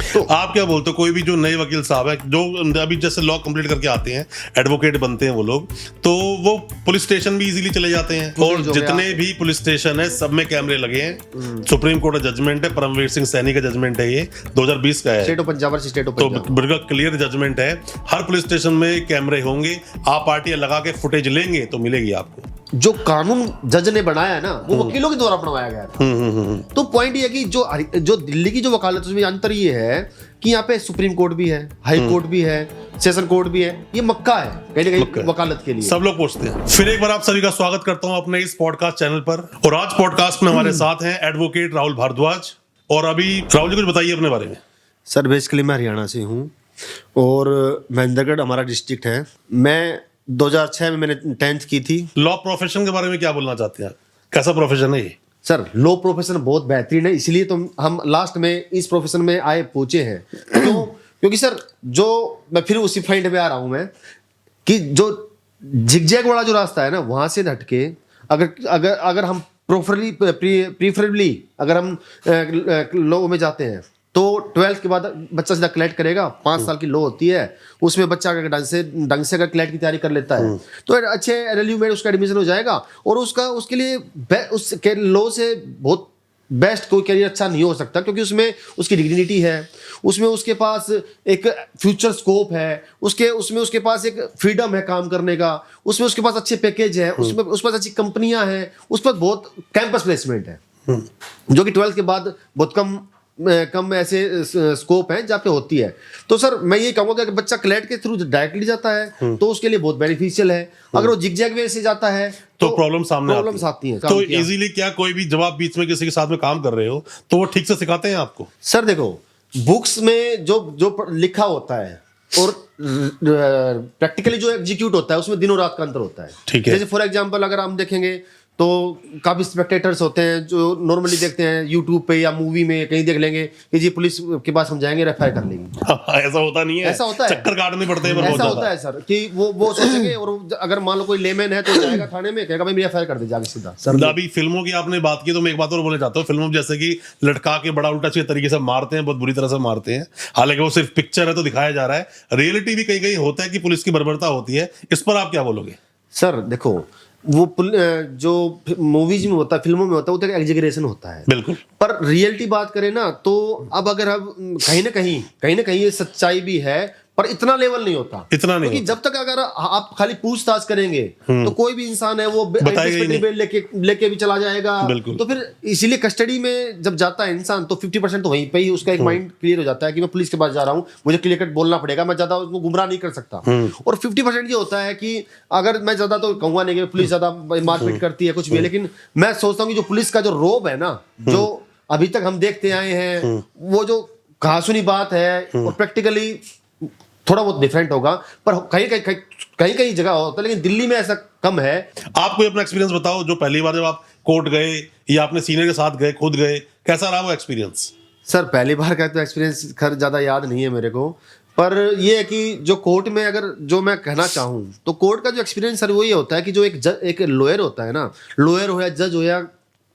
तो आप क्या बोलते हो, कोई भी जो नए वकील साहब है जो अभी जैसे लॉ कंप्लीट करके आते हैं, एडवोकेट बनते हैं वो लोग, तो वो पुलिस स्टेशन भी इजीली चले जाते हैं, और जितने भी पुलिस स्टेशन है सब में कैमरे लगे हैं। सुप्रीम कोर्ट का जजमेंट है, परमवीर सिंह सैनी का जजमेंट है, ये 2020 का है, state of Punjab versus state of तो पंजाब। बिल्कुल क्लियर जजमेंट है। हर पुलिस स्टेशन में कैमरे होंगे, आप पार्टियां लगा के फुटेज लेंगे तो मिलेगी आपको। जो कानून जज ने बनाया है ना, वो वकीलों के द्वारा बनवाया गया था। तो पॉइंट ये है कि जो दिल्ली की जो वकालत है उसमें अंतर ये है कि यहाँ पे सुप्रीम कोर्ट भी है, हाई कोर्ट भी है, सेशन कोर्ट भी है, ये मक्का है कहीं ना कहीं वकालत के लिए, सब लोग पूछते हैं। फिर एक बार आप सभी का स्वागत करता हूं अपने इस पॉडकास्ट चैनल पर, और आज पॉडकास्ट में हमारे साथ हैं एडवोकेट राहुल भारद्वाज। और अभी राहुल जी कुछ बताइए अपने बारे में। सर बेसिकली मैं हरियाणा से हूँ और महेंद्रगढ़ हमारा डिस्ट्रिक्ट है। मैं 2006 में मैंने 10th की थी। लॉ प्रोफेशन के बारे में क्या बोलना चाहते हैं, कैसा प्रोफेशन है ये? सर लॉ प्रोफेशन बहुत बेहतरीन है, इसलिए तो हम लास्ट में इस प्रोफेशन में आए पहुंचे हैं। क्योंकि सर जो मैं फिर उसी पॉइंट में आ रहा हूं मैं कि जो झिगजैग वाला जो रास्ता है ना, वहां से हटके अगर अगर अगर हम प्रीफरेबली अगर हम लॉ में जाते हैं तो 12th के बाद बच्चा सीधा क्लैट करेगा। 5 साल की लॉ होती है, उसमें बच्चा अगर ढंग से अगर क्लैट की तैयारी कर लेता है तो अच्छे एलएलयू में उसका एडमिशन हो जाएगा, और उसके लिए उस लॉ से बहुत बेस्ट कोई करियर अच्छा नहीं हो सकता, क्योंकि उसमें उसकी डिग्निटी है, उसमें उसके पास एक फ्यूचर स्कोप है, उसमें उसके पास एक फ्रीडम है काम करने का, उसमें उसके पास अच्छे पैकेज है, उसमें उसके पास अच्छी कंपनियां हैं, उस पर बहुत कैंपस प्लेसमेंट है, जो कि 12th के बाद बहुत कम ऐसे स्कोप है जहाँ पे होती है। तो सर मैं ये कहूँगा कि बच्चा क्लैट के थ्रू डायरेक्टली जाता है तो उसके लिए बहुत बेनिफिशियल है। अगर वो जिगजैग वे से जाता है तो प्रॉब्लम्स आती हैं। तो इजीली क्या कोई भी जब आप बीच में किसी के साथ में काम कर रहे हो तो वो ठीक से सिखाते हैं आपको? सर देखो, बुक्स में जो लिखा होता है और प्रैक्टिकली जो एग्जीक्यूट होता है उसमें दिनों रात का अंतर होता है। ठीक है। जैसे फॉर एग्जांपल अगर हम देखेंगे तो काफी स्पेक्टेटर्स होते हैं जो नॉर्मली देखते हैं यूट्यूब पे या मूवी में, कहीं देख लेंगे कि जी पुलिस के पास हम जाएंगे, एफआईआर कर लेंगे। ऐसा होता नहीं है, ऐसा होता है, चक्कर काटने पड़ते हैं। ऐसा होता है सर कि वो सोचेंगे, और अगर मान लो कोई लेमैन है तो जाएगा थाने में, कहेगा भाई मेरी एफआईआर कर दे जाके सीधा। सर अभी फिल्मों की आपने बात की तो मैं एक बात और बोलना चाहता हूँ। फिल्मों जैसे कि लटका के बड़ा उल्टा सीधे तरीके से मारते हैं, बहुत बुरी तरह से मारते हैं, हालांकि वो सिर्फ पिक्चर है तो दिखाया जा रहा है। रियलिटी भी कहीं कहीं होता है कि पुलिस की बर्बरता होती है, इस पर आप क्या बोलोगे? सर देखो, वो जो मूवीज में होता है, फिल्मों में होता है, वो तो एग्जीगरेशन होता है बिल्कुल, पर रियलिटी बात करें ना तो अब अगर हम कहीं ना कहीं ये सच्चाई भी है, पर इतना लेवल नहीं होता, क्योंकि जब तक अगर आप खाली पूछताछ करेंगे तो कोई भी इंसान है वो लेके भी चला जाएगा। तो फिर इसीलिए कस्टडी में जब जाता है इंसान तो 50% तो वहीं पे ही उसका एक माइंड क्लियर हो जाता है कि मैं पुलिस के पास जा रहा हूँ, मुझे क्लियर कट बोलना पड़ेगा, मैं ज्यादा उसको गुमराह नहीं कर सकता। और 50% ये होता है कि अगर मैं ज्यादा तो कहूंगा नहीं कि पुलिस ज्यादा मारपीट करती है कुछ भी, लेकिन मैं सोचता हूँ कि जो पुलिस का जो रोब है ना, जो अभी तक हम देखते आए हैं, वो जो कहासुनी बात है और प्रैक्टिकली थोड़ा बहुत डिफरेंट होगा, पर कहीं जगह होता है, लेकिन दिल्ली में ऐसा कम है। आप कोई अपना एक्सपीरियंस बताओ, जो पहली बार जब आप कोर्ट गए या अपने सीनियर के साथ गए, खुद गए, कैसा रहा वो एक्सपीरियंस? सर पहली बार का तो एक्सपीरियंस खैर ज्यादा याद नहीं है मेरे को, पर ये है कि जो कोर्ट में अगर जो मैं कहना चाहूँ तो कोर्ट का जो एक्सपीरियंस सर वो ये होता है कि जो एक लॉयर होता है ना, लॉयर हो या जज हो या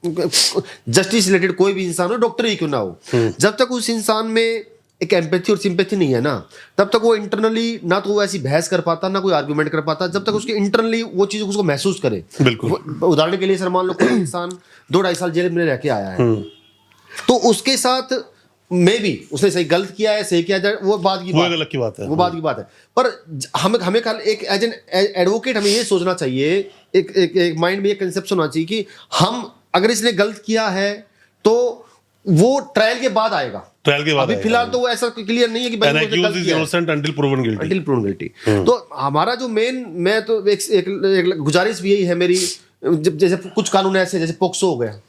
जस्टिस रिलेटेड कोई भी इंसान हो, डॉक्टर ही क्यों ना हो, जब तक उस इंसान में एक एम्पैथी और सिंपैथी नहीं है ना, तब तक वो इंटरनली ना तो वो ऐसी बहस कर पाता, ना कोई आर्गुमेंट कर पाता, जब तक उसके इंटरनली वो चीज उसको महसूस करे। बिल्कुल। उदाहरण के लिए सर मान लो कोई इंसान 2-2.5 साल जेल में रह के आया है, तो उसके साथ मे भी उसने सही गलत किया है, सही किया जाए, वो बात की बात है, वो बात की बात है। पर हमें कल एक एज एन एडवोकेट हमें ये सोचना चाहिए, एक माइंड में ये कंसेप्शन होना चाहिए कि हम अगर इसने गलत किया है तो वो ट्रायल के बाद आएगा, अभी फिलहाल तो वो ऐसा क्लियर नहीं है कि until proven guilty। तो हमारा जो मेन, मैं तो एक गुजारिश भी यही है मेरी, जैसे कुछ कानून ऐसे जैसे पोक्सो हो गया,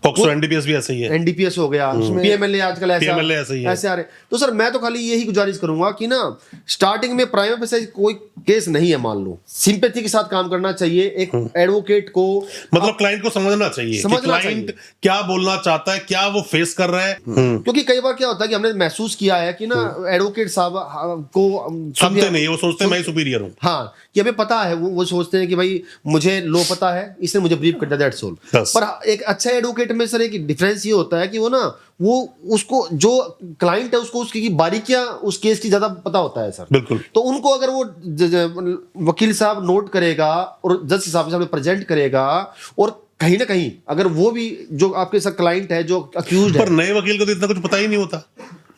पोक्सो एनडीपीएस भी ऐसा ही है, एनडीपीएस हो गया, पीएमएलए आजकल ऐसे आ रहे। तो सर मैं तो खाली यही गुजारिश करूंगा कि ना स्टार्टिंग में प्राइमा फेसी कोई केस नहीं है, मान लो सिंपैथी के साथ काम करना चाहिए एक एडवोकेट को, मतलब क्लाइंट को समझना चाहिए कि क्लाइंट क्या बोलना चाहता है, क्या वो फेस कर रहा है। क्योंकि कई बार क्या होता है कि हमने महसूस किया है कि ना एडवोकेट साहब को सुनते नहीं, वो सोचते हैं मैं सुपीरियर हूँ। हाँ, कि हमें पता है, वो सोचते हैं कि भाई मुझे लो पता है, इसने मुझे ब्रीफ कर दिया, दैट्स ऑल। Yes. पर एक अच्छा एडवोकेट में सर एक डिफरेंस ये होता है कि वो ना, वो उसको जो क्लाइंट है उसको उसकी बारीकियां उस केस की ज्यादा पता होता है सर। बिल्कुल। तो उनको अगर वो वकील साहब नोट करेगा और जज साहब के सामने प्रेजेंट करेगा, और कहीं ना कहीं अगर वो भी जो आपके साथ क्लाइंट है जो अक्यूज्ड है, पर नए वकील को तो इतना कुछ पता ही नहीं होता।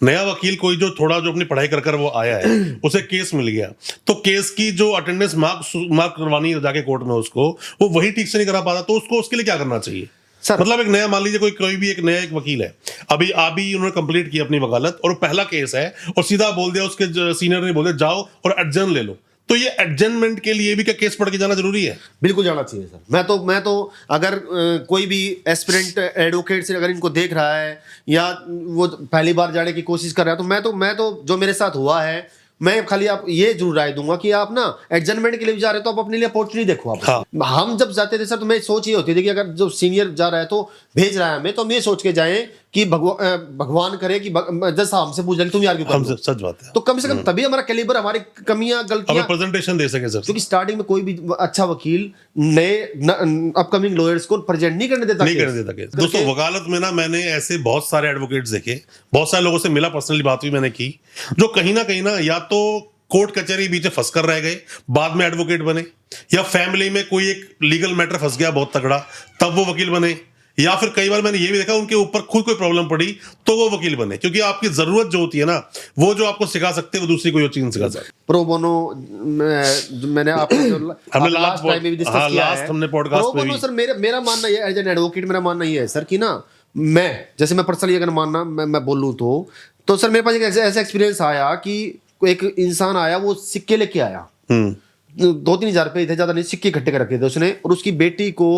नया वकील कोई जो थोड़ा जो अपनी पढ़ाई कर कर वो आया है, उसे केस मिल गया, तो केस की जो अटेंडेंस मार्क करवानी है जाके कोर्ट में उसको, वो वही ठीक से नहीं करा पाता, तो उसको उसके लिए क्या करना चाहिए सर? मतलब एक नया, मान लीजिए कोई भी एक नया एक वकील है, अभी उन्होंने कंप्लीट की अपनी वकालत और पहला केस है, और सीधा बोल दिया उसके सीनियर ने, बोल दिया जाओ और एडजर्न ले लो, तो ये एडजर्नमेंट के लिए भी क्या केस पढ़ के जाना जरूरी है? बिल्कुल जाना चाहिए सर। मैं तो अगर कोई भी एस्पिरेंट एडवोकेट से अगर इनको देख रहा है या वो पहली बार जाने की कोशिश कर रहा है, तो मैं तो जो मेरे साथ हुआ है, मैं खाली आप ये जरूर राय दूंगा कि आप ना एडजर्नमेंट के लिए भी जा रहे हो तो आप अपने लिए अपॉर्चुनिटी देखो आप। हाँ। हम जब जाते थे सर, तो मैं सोच ये होती थी कि अगर जो सीनियर जा रहा है तो भेज रहा है हमें, तो हम ये सोच के जाएं कि भगवान करे कि जज साहब हमसे पूछ लेंगे तुम यार क्यों कर रहे हो? सच बात है। तो कम से कम तभी हमारा कैलिबर, हमारी कमियां गलतियां प्रेजेंटेशन दे सके सर, क्योंकि स्टार्टिंग में कोई भी अच्छा वकील नए अपकमिंग लॉयर्स को प्रेजेंट नहीं करने देता केस। दोस्तों वकालत में ना मैंने ऐसे बहुत सारे एडवोकेट्स देखे, बहुत सारे लोगों से मिला, पर्सनली बात भी मैंने की, जो कहीं ना या तो कोर्ट कचहरी बीच में फंस कर रह गए, बाद में एडवोकेट बने, या फैमिली में कोई एक लीगल मैटर फंस गया बहुत तगड़ा, तब वो वकील बने, या फिर कई बार मैंने ये भी देखा उनके ऊपर खुद कोई प्रॉब्लम पड़ी तो वो वकील बने, क्योंकि आपकी जरूरत जो होती है ना, वो जो आपको सिखा सकते हैं वो दूसरी कोई चीज सिखा सकते। प्रो बोनो मैंने हमने लास्ट टाइम में भी डिस्कस किया है, हमने पॉडकास्ट प्रो बोनो सर मेरा मानना ये एज एन एडवोकेट मेरा मानना ये है सर कि ना, मैं पर्सनली अगर मानना मैं बोलूं तो सर मेरे पास एक ऐसा एक्सपीरियंस आया कि एक इंसान आया, वो सिक्के लेके आया, 2-3 हज़ार रुपए थे, ज्यादा नहीं, सिक्के इकट्ठे कर रखे थे उसने, और उसकी बेटी को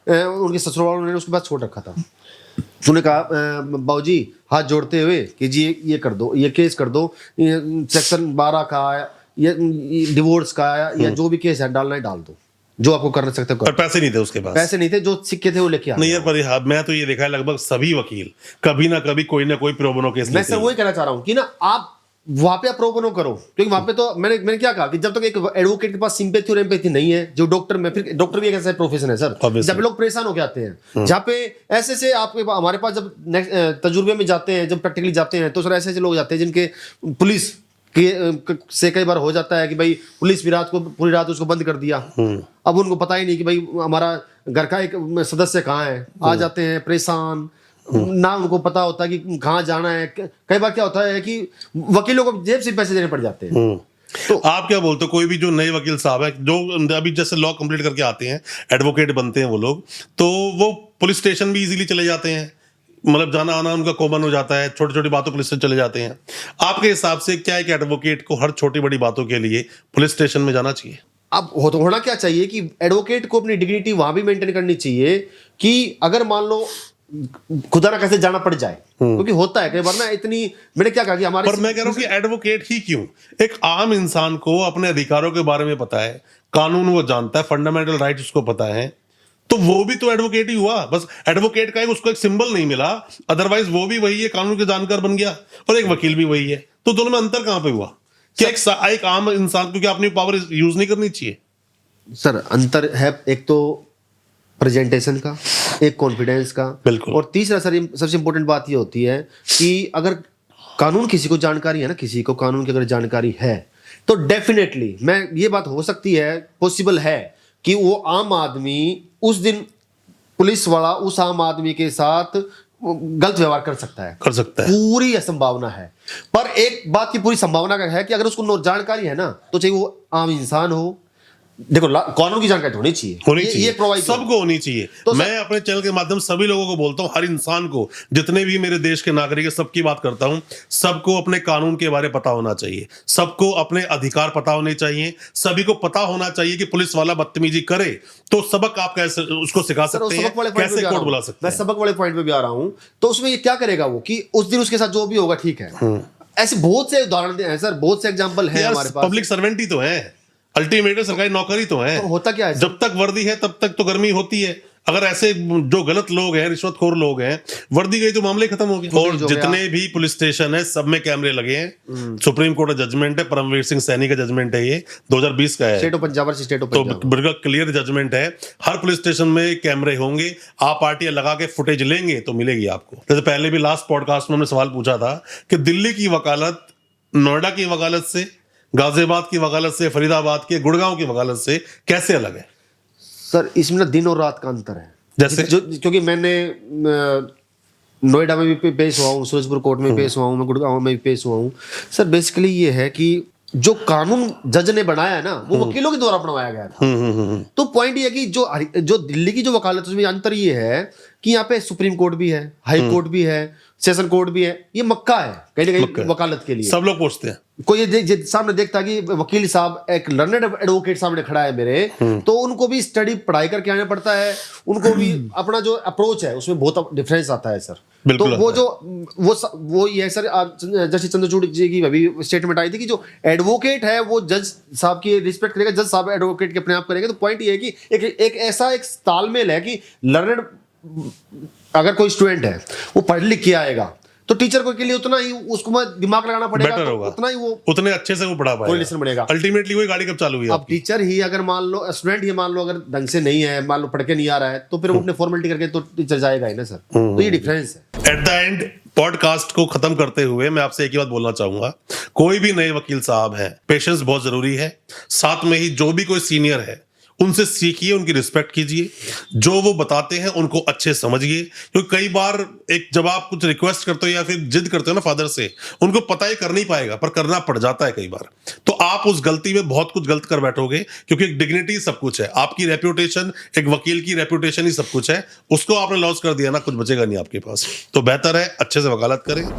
उनके ससुराल वालों ने उसके पास छोड़ रखा था। उसने कहा बाबूजी हाथ जोड़ते हुए कि जी ये कर दो, ये केस कर दो, सेक्शन 12 का या डिवोर्स का या जो भी केस है डालना है डाल दो, जो आपको करना सकते हो। पर पैसे नहीं थे उसके पास, पैसे नहीं थे, जो सिक्के थे वो लेके आया। नहीं यार, पर मैं तो ये देखा है लगभग सभी वकील कभी ना कभी कोई ना कोई प्रो बोनो केस मैं सर वही कहना चाह रहा हूँ कि ना आप वहां पे प्रो बोनो करो, क्योंकि वहां पे तो मैंने क्या कहा कि जब तक एक एडवोकेट के पास सिंपैथी और एम्पैथी नहीं है, जो डॉक्टर में, फिर डॉक्टर भी एक ऐसा प्रोफेशन है सर जब लोग परेशान होकर आते हैं, जहाँ पे ऐसे से आपके हमारे पास जब तजुर्बे में जाते हैं, जब प्रैक्टिकली जाते हैं, तो सर ऐसे लोग जाते हैं जिनके पुलिस से कई बार हो जाता है कि भाई पुलिस भी पूरी रात उसको बंद कर दिया, अब उनको पता ही नहीं कि भाई हमारा घर का एक सदस्य कहाँ है, आ जाते हैं परेशान, ना उनको पता होता है कि कहाँ जाना है। कई बार क्या होता है कि वकीलों को जेब से पैसे देने पड़ जाते हैं। तो आप क्या बोलते हो, कोई भी जो नए वकील साहब है जो अभी जैसे लॉ कंप्लीट करके आते हैं, एडवोकेट बनते हैं वो लोग, तो वो पुलिस स्टेशन भी इजीली चले जाते हैं, मतलब जाना आना उनका कॉमन हो जाता है, छोटी छोटी बातों पुलिस से चले जाते हैं। आपके हिसाब से क्या है कि एडवोकेट को हर छोटी बड़ी बातों के लिए पुलिस स्टेशन में जाना चाहिए? अब होना क्या चाहिए कि एडवोकेट को अपनी डिग्निटी वहां भी मेंटेन करनी चाहिए कि अगर मान लो खुदा ना कैसे जाना पड़ जाए, क्योंकि होता है कई बार ना, इतनी मैंने क्या कहा कि हमारे, पर मैं कह रहा हूं कि एडवोकेट ही क्यों, एक आम इंसान को अपने अधिकारों के बारे में पता है, कानून वो जानता है, फंडामेंटल राइट उसको पता है, तो वो भी तो एडवोकेट ही हुआ। बस एडवोकेट का उसको एक सिंबल नहीं मिला, अदरवाइज वो भी वही है, कानून के जानकार बन गया, और एक वकील भी वही है। तो दोनों में अंतर कहां पे हुआ? क्या एक आम इंसान, क्योंकि अपनी पावर यूज नहीं करनी चाहिए? सर अंतर है एक तो प्रेजेंटेशन का, एक कॉन्फिडेंस का, बिल्कुल, और तीसरा सर सबसे इंपॉर्टेंट बात ये होती है कि अगर कानून किसी को जानकारी है ना, किसी को कानून की अगर जानकारी है तो डेफिनेटली मैं ये बात हो सकती है, पॉसिबल है कि वो आम आदमी उस दिन पुलिस वाला उस आम आदमी के साथ गलत व्यवहार कर सकता है, पूरी संभावना है। पर एक बात की पूरी संभावना का है कि अगर उसको जानकारी है ना, तो चाहे वो आम इंसान हो, देखो कानून की जानकारी होनी चाहिए, ये प्रोवाइड सबको होनी चाहिए। तो मैं अपने चैनल के माध्यम से सभी लोगों को बोलता हूं, हर इंसान को, जितने भी मेरे देश के नागरिक है सबकी बात करता हूं, सबको अपने कानून के बारे में पता होना चाहिए, सबको अपने अधिकार पता होने चाहिए, सभी को पता होना चाहिए कि पुलिस वाला बदतमीजी करे तो सबक आप कैसे उसको सिखा सकते हैं, कैसे कोर्ट बुला सकते हैं। मैं सबक वाले पॉइंट पे भी आ रहा हूं, तो उसमें ये क्या करेगा वो कि उस दिन उसके साथ जो भी होगा ठीक है। ऐसे बहुत से उदाहरण हैं सर, बहुत से एग्जाम्पल है हमारे पास। पब्लिक सर्वेंट ही तो है, अल्टीमेट सरकारी नौकरी तो है। तो होता क्या है, जब तक वर्दी है तब तक तो गर्मी होती है, अगर ऐसे जो गलत लोग हैं, रिश्वतखोर लोग हैं, वर्दी गई तो मामले खत्म हो गए। और जितने भी पुलिस स्टेशन है सब में कैमरे लगे हैं। सुप्रीम कोर्ट का जजमेंट है, परमवीर सिंह सैनी का जजमेंट है, ये 2020 का है। State of Punjab versus state of तो पंजाब। बिल्कुल क्लियर जजमेंट है। हर पुलिस स्टेशन में कैमरे होंगे, आप पार्टियां लगा के फुटेज लेंगे तो मिलेगी आपको। जैसे पहले भी लास्ट पॉडकास्ट में हमने सवाल पूछा था कि दिल्ली की वकालत नोएडा की वकालत से, गाजियाबाद की वकालत से, फरीदाबाद की, गुड़गांव की वकालत से कैसे अलग है? सर इसमें ना दिन और रात का अंतर है। जैसे क्योंकि मैंने नोएडा में भी पेश हुआ हूँ, सूरजपुर कोर्ट में पेश हुआ हूँ, मैं गुड़गांव में भी पेश हुआ हूँ। सर बेसिकली ये है कि जो कानून जज ने बनाया है ना, वो वकीलों के द्वारा बनवाया गया था। तो पॉइंट ये है कि जो दिल्ली की जो वकालत है उसमें अंतर ये है कि यहाँ पे सुप्रीम कोर्ट भी है, हाई कोर्ट भी है, सेशन कोर्ट भी है। ये मक्का है कहीं ना कहीं वकालत के लिए। सब लोग पूछते हैं, कोई ये सामने देखता कि वकील साहब एक लर्नेड एडवोकेट सामने खड़ा है मेरे, तो उनको भी स्टडी पढ़ाई करके आना पड़ता है, उनको भी अपना जो अप्रोच है उसमें बहुत डिफरेंस आता है सर। तो वो ये सर जस्टिस चंद्रचूड़ जी की अभी स्टेटमेंट आई थी कि जो एडवोकेट है वो जज साहब की रिस्पेक्ट करेगा, जज साहब एडवोकेट के अपने आप करेंगे। तो पॉइंट ये है कि एक ऐसा एक तालमेल है कि लर्नेड अगर कोई स्टूडेंट है वो पढ़ लिख के आएगा तो टीचर को के लिए उतना ही उसको दिमाग लगाना पड़ेगा, तो उतना ही वो उतने अच्छे से वो पढ़ा पाएगा, कोरिलेशन बढ़ेगा। अल्टीमेटली वही गाड़ी कब चालू हुई। अब टीचर ही अगर मान लो, स्टूडेंट ही मान लो अगर ढंग से नहीं है, मान लो पढ़ के नहीं आ रहा है, तो फिर वो अपने फॉर्मेलिटी करके तो टीचर जाएगा ही ना सर। तो ये डिफरेंस है। एट द एंड पॉडकास्ट को खत्म करते हुए मैं आपसे एक ही बात बोलना चाहूंगा, कोई भी नए वकील साहब हैं, पेशेंस बहुत जरूरी है। साथ में ही जो भी कोई सीनियर है उनसे सीखिए, उनकी रिस्पेक्ट कीजिए, जो वो बताते हैं उनको अच्छे समझिए। क्योंकि कई बार जब आप कुछ रिक्वेस्ट करते हो या फिर जिद करते हो ना फादर से, उनको पता ही कर नहीं पाएगा पर करना पड़ जाता है कई बार। तो आप उस गलती में बहुत कुछ गलत कर बैठोगे, क्योंकि एक डिग्निटी सब कुछ है, आपकी रेप्यूटेशन, एक वकील की रेप्यूटेशन ही सब कुछ है। उसको आपने लॉस कर दिया ना, कुछ बचेगा नहीं आपके पास। तो बेहतर है अच्छे से वकालत करें।